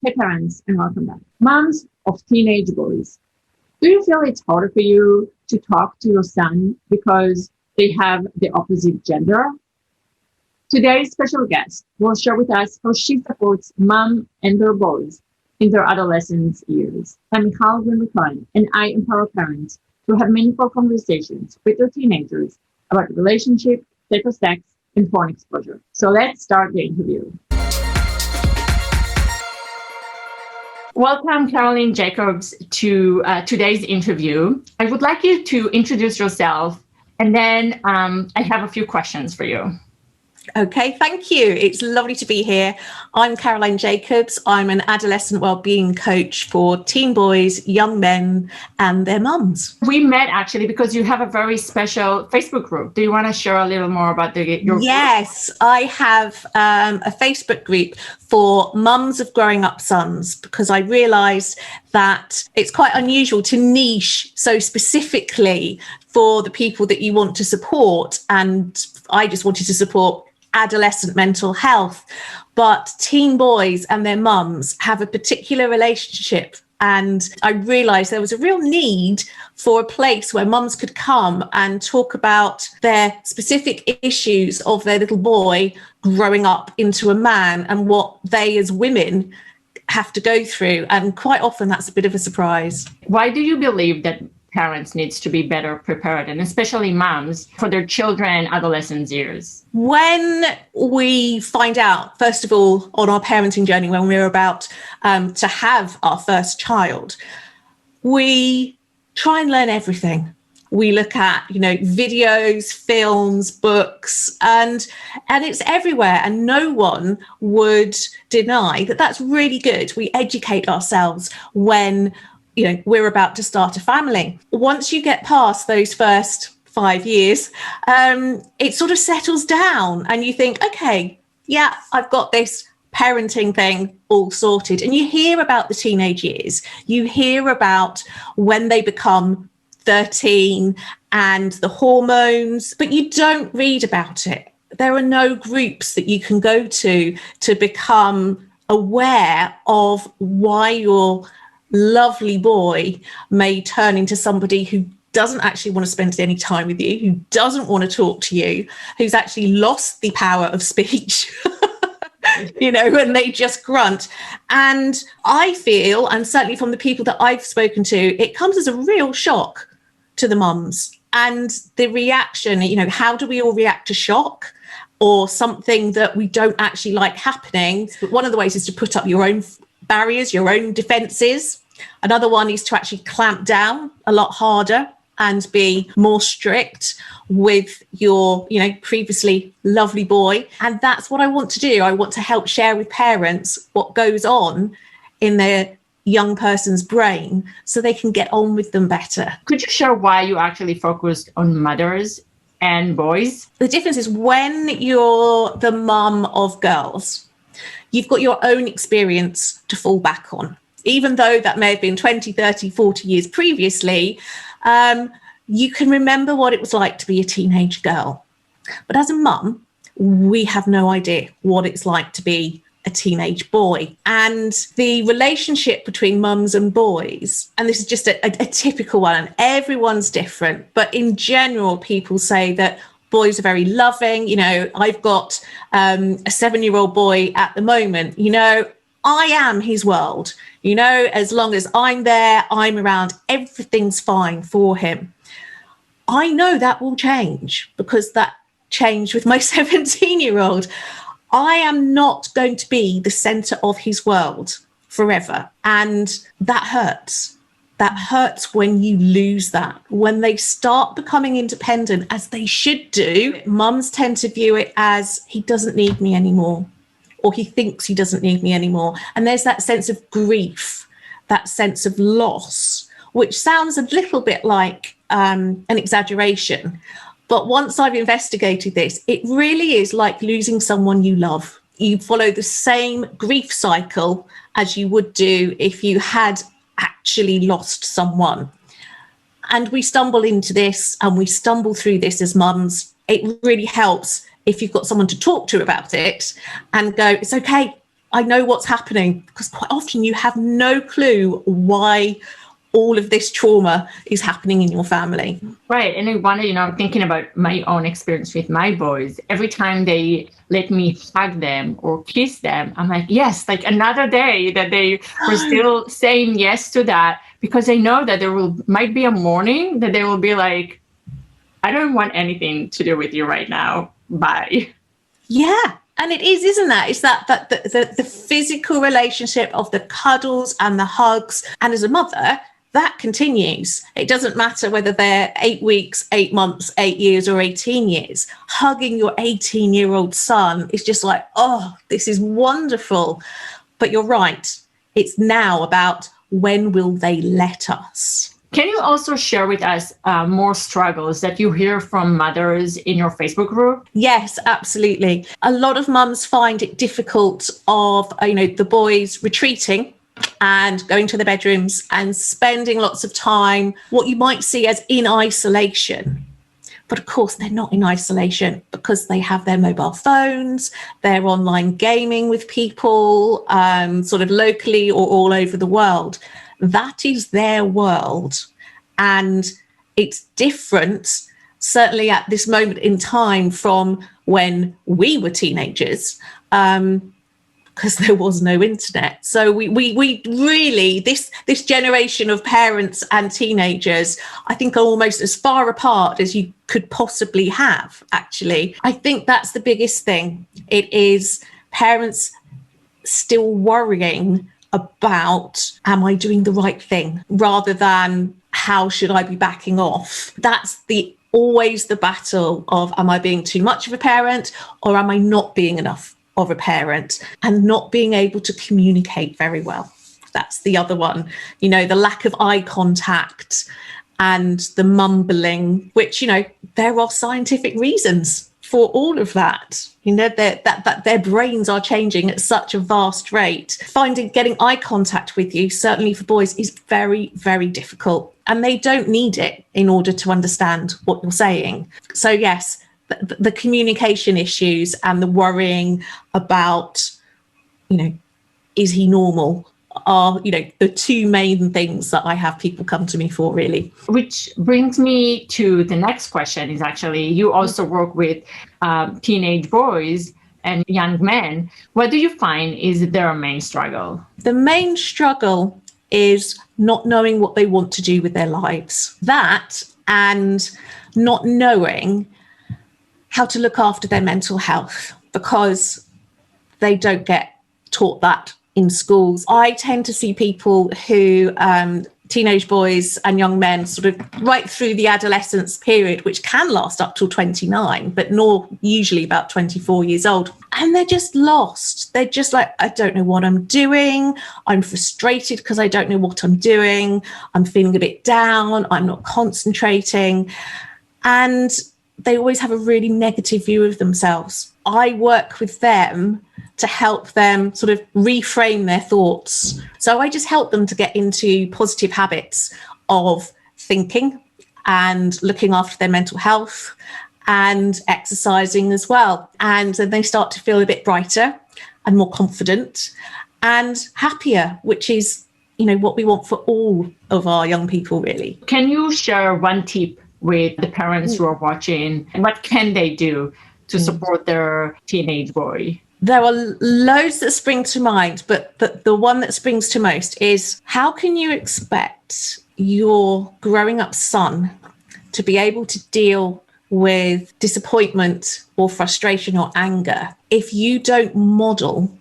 Hey parents, and welcome back. Moms of teenage boys, do you feel it's harder for you to talk to your son because they have the opposite gender? Today's special guest will share with us how she supports mom and their boys in their adolescence years. I'm Michal, and I empower parents to have meaningful conversations with their teenagers about relationship, sex, and porn exposure. So let's start the interview. Welcome, Caroline Jacobs, to today's interview. I would like you to introduce yourself, and then I have a few questions for you. Okay, thank you. It's lovely to be here. I'm Caroline Jacobs. I'm an adolescent wellbeing coach for teen boys, young men, and their mums. We met actually because you have a very special Facebook group. Do you want to share a little more about your Yes, group? I have a Facebook group for mums of growing up sons, because I realised that it's quite unusual to niche so specifically for the people that you want to support. And I just wanted to support adolescent mental health, but teen boys and their mums have a particular relationship. And I realised there was a real need for a place where mums could come and talk about their specific issues of their little boy growing up into a man and what they as women have to go through. And quite often that's a bit of a surprise. Why do you believe that parents needs to be better prepared, and especially moms, for their children adolescence years? When we find out, first of all, on our parenting journey, when we're about to have our first child, we try and learn everything. We look at, videos, films, books, and it's everywhere. And no one would deny that that's really good. We educate ourselves when we're about to start a family. Once you get past those first 5 years, it sort of settles down and you think, okay, yeah, I've got this parenting thing all sorted. And you hear about the teenage years. You hear about when they become 13 and the hormones, but you don't read about it. There are no groups that you can go to become aware of why your lovely boy may turn into somebody who doesn't actually want to spend any time with you, who doesn't want to talk to you, who's actually lost the power of speech, when they just grunt. And I feel, and certainly from the people that I've spoken to, it comes as a real shock to the mums. And the reaction, how do we all react to shock or something that we don't actually like happening? But one of the ways is to put up your own barriers, your own defenses. Another one is to actually clamp down a lot harder and be more strict with your, previously lovely boy. And that's what I want to do. I want to help share with parents what goes on in their young person's brain so they can get on with them better. Could you share why you actually focused on mothers and boys? The difference is when you're the mum of girls, you've got your own experience to fall back on. Even though that may have been 20, 30, 40 years previously, you can remember what it was like to be a teenage girl. But as a mum, we have no idea what it's like to be a teenage boy. And the relationship between mums and boys, and this is just a typical one, and everyone's different, but in general, people say that boys are very loving. I've got a 7-year-old boy at the moment. I am his world. As long as I'm there, I'm around, everything's fine for him. I know that will change because that changed with my 17-year-old. I am not going to be the center of his world forever. And that hurts. That hurts when you lose that. When they start becoming independent, as they should do, mums tend to view it as he doesn't need me anymore, or he thinks he doesn't need me anymore. And there's that sense of grief, that sense of loss, which sounds a little bit like an exaggeration. But once I've investigated this, it really is like losing someone you love. You follow the same grief cycle as you would do if you had actually lost someone. And we stumble into this and we stumble through this as mums. It really helps if you've got someone to talk to about it and go, it's okay, I know what's happening, because quite often you have no clue why all of this trauma is happening in your family. Right. And I wonder, I'm thinking about my own experience with my boys. Every time they let me hug them or kiss them, I'm like, yes, like another day that they were still saying yes to that, because I know that might be a morning that they will be like, I don't want anything to do with you right now. Bye. Yeah. And it is, isn't that? It's that the physical relationship of the cuddles and the hugs. And as a mother, that continues. It doesn't matter whether they're 8 weeks, 8 months, 8 years, or 18 years. Hugging your 18-year-old son is just like, oh, this is wonderful. But you're right. It's now about, when will they let us? Can you also share with us more struggles that you hear from mothers in your Facebook group? Yes, absolutely. A lot of mums find it difficult of, the boys retreating and going to the bedrooms and spending lots of time, what you might see as in isolation. But of course, they're not in isolation, because they have their mobile phones, they're online gaming with people, sort of locally or all over the world. That is their world. And it's different, certainly at this moment in time, from when we were teenagers, because there was no internet. So we really, this generation of parents and teenagers, I think, are almost as far apart as you could possibly have, actually. I think that's the biggest thing. It is parents still worrying about, am I doing the right thing, rather than how should I be backing off. That's always the battle of, am I being too much of a parent, or am I not being enough of a parent, and not being able to communicate very well. That's the other one, the lack of eye contact and the mumbling, which, there are scientific reasons for all of that. That their brains are changing at such a vast rate. Getting eye contact with you, certainly for boys, is very, very difficult, and they don't need it in order to understand what you're saying. So yes, the communication issues and the worrying about, is he normal, are, the two main things that I have people come to me for, really. Which brings me to the next question, is actually, you also work with teenage boys and young men. What do you find is their main struggle? The main struggle is not knowing what they want to do with their lives. That, and not knowing how to look after their mental health, because they don't get taught that in schools. I tend to see people who, teenage boys and young men, sort of right through the adolescence period, which can last up till 29, but usually about 24 years old. And they're just lost. They're just like, I don't know what I'm doing. I'm frustrated because I don't know what I'm doing. I'm feeling a bit down. I'm not concentrating. And they always have a really negative view of themselves. I work with them to help them sort of reframe their thoughts. So I just help them to get into positive habits of thinking and looking after their mental health and exercising as well. And then they start to feel a bit brighter and more confident and happier, which is, what we want for all of our young people, really. Can you share one tip with the parents who are watching? What can they do to support their teenage boy? There are loads that spring to mind, but the one that springs to most is, how can you expect your growing up son to be able to deal with disappointment or frustration or anger if you don't model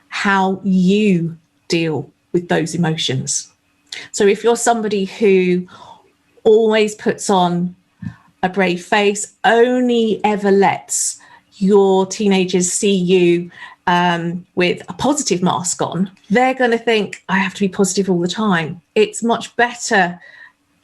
how you deal with those emotions? So if you're somebody who always puts on a brave face, only ever lets your teenagers see you with a positive mask on, they're going to think, I have to be positive all the time. It's much better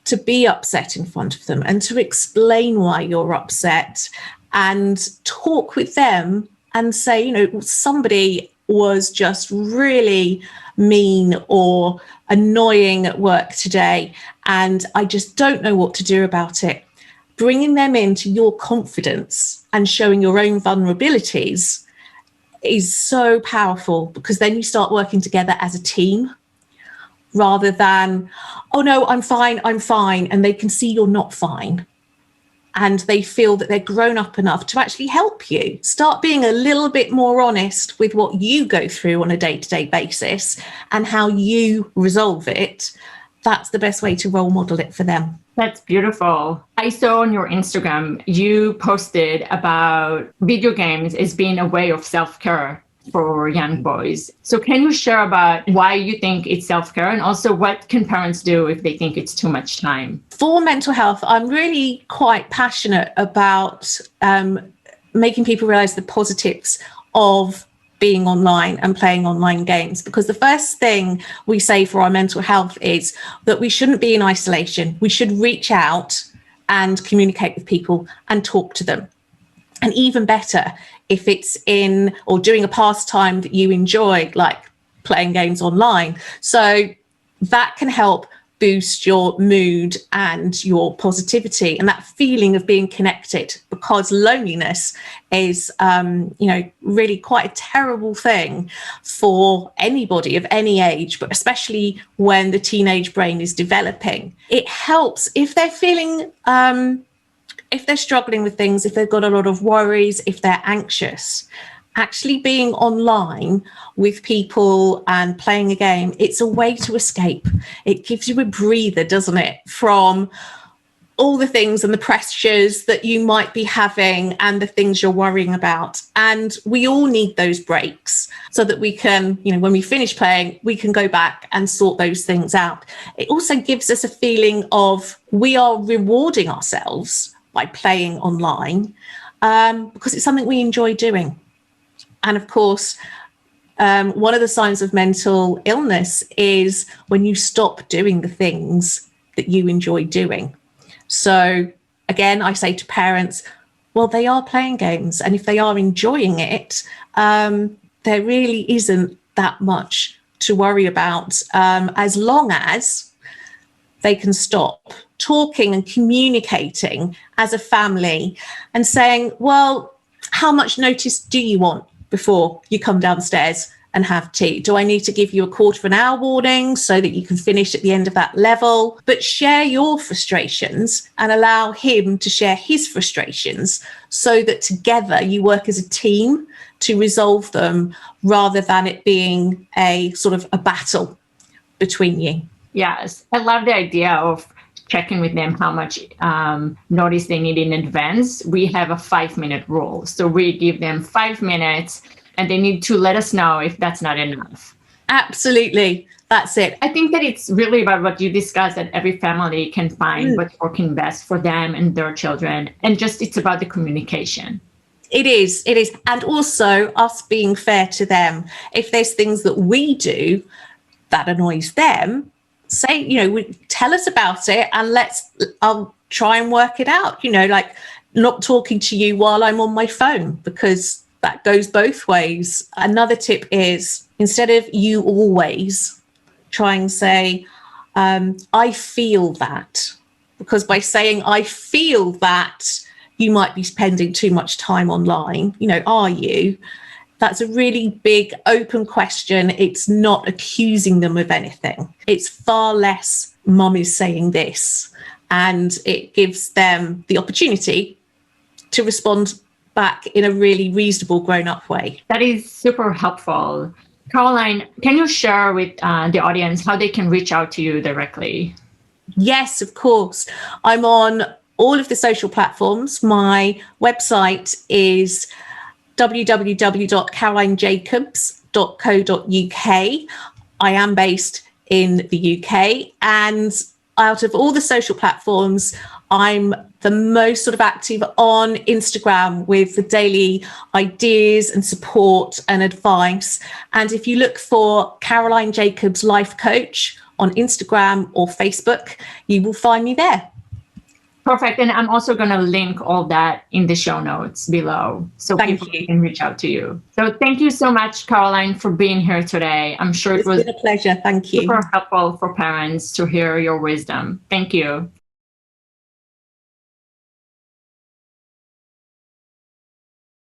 to be upset in front of them and to explain why you're upset and talk with them and say, somebody was just really mean or annoying at work today, and I just don't know what to do about it. Bringing them into your confidence and showing your own vulnerabilities is so powerful, because then you start working together as a team rather than, oh no, I'm fine, and they can see you're not fine. And they feel that they're grown up enough to actually help you. Start being a little bit more honest with what you go through on a day-to-day basis and how you resolve it. That's the best way to role model it for them. That's beautiful. I saw on your Instagram, you posted about video games as being a way of self-care for young boys. So can you share about why you think it's self-care, and also what can parents do if they think it's too much time? For mental health, I'm really quite passionate about making people realize the positives of being online and playing online games, because the first thing we say for our mental health is that we shouldn't be in isolation. We should reach out and communicate with people and talk to them. And even better, if it's in or doing a pastime that you enjoy, like playing games online. So that can help boost your mood and your positivity and that feeling of being connected, because loneliness is, really quite a terrible thing for anybody of any age, but especially when the teenage brain is developing. It helps if they're feeling, if they're struggling with things, if they've got a lot of worries, if they're anxious. Actually being online with people and playing a game, it's a way to escape. It gives you a breather, doesn't it, from all the things and the pressures that you might be having and the things you're worrying about. And we all need those breaks so that we can, when we finish playing, we can go back and sort those things out. It also gives us a feeling of we are rewarding ourselves by playing online because it's something we enjoy doing. And of course, one of the signs of mental illness is when you stop doing the things that you enjoy doing. So again, I say to parents, well, they are playing games. And if they are enjoying it, there really isn't that much to worry about, as long as they can stop talking and communicating as a family and saying, well, how much notice do you want before you come downstairs and have tea? Do I need to give you a quarter of an hour warning so that you can finish at the end of that level? But share your frustrations and allow him to share his frustrations so that together you work as a team to resolve them, rather than it being a sort of a battle between you. Yes, I love the idea of checking with them how much notice they need in advance. We have a 5-minute rule. So we give them 5 minutes and they need to let us know if that's not enough. Absolutely. That's it. I think that it's really about what you discussed, that every family can find what's working best for them and their children. And just it's about the communication. It is. And also us being fair to them. If there's things that we do that annoys them, say, tell us about it and I'll try and work it out, like not talking to you while I'm on my phone, because that goes both ways. Another tip is, instead of you always, try and say, I feel that, because by saying I feel that, you might be spending too much time online. Are you? That's a really big open question. It's not accusing them of anything. It's far less mum is saying this, and it gives them the opportunity to respond back in a really reasonable grown-up way. That is super helpful. Caroline, can you share with the audience how they can reach out to you directly? Yes, of course. I'm on all of the social platforms. My website is www.carolinejacobs.co.uk. I am based in the UK, and out of all the social platforms, I'm the most sort of active on Instagram with the daily ideas and support and advice. And if you look for Caroline Jacobs Life Coach on Instagram or Facebook, you will find me there. Perfect. And I'm also going to link all that in the show notes below, so people can reach out to you. So thank you so much, Caroline, for being here today. I'm sure it was been a pleasure. Thank you. Super helpful for parents to hear your wisdom. Thank you.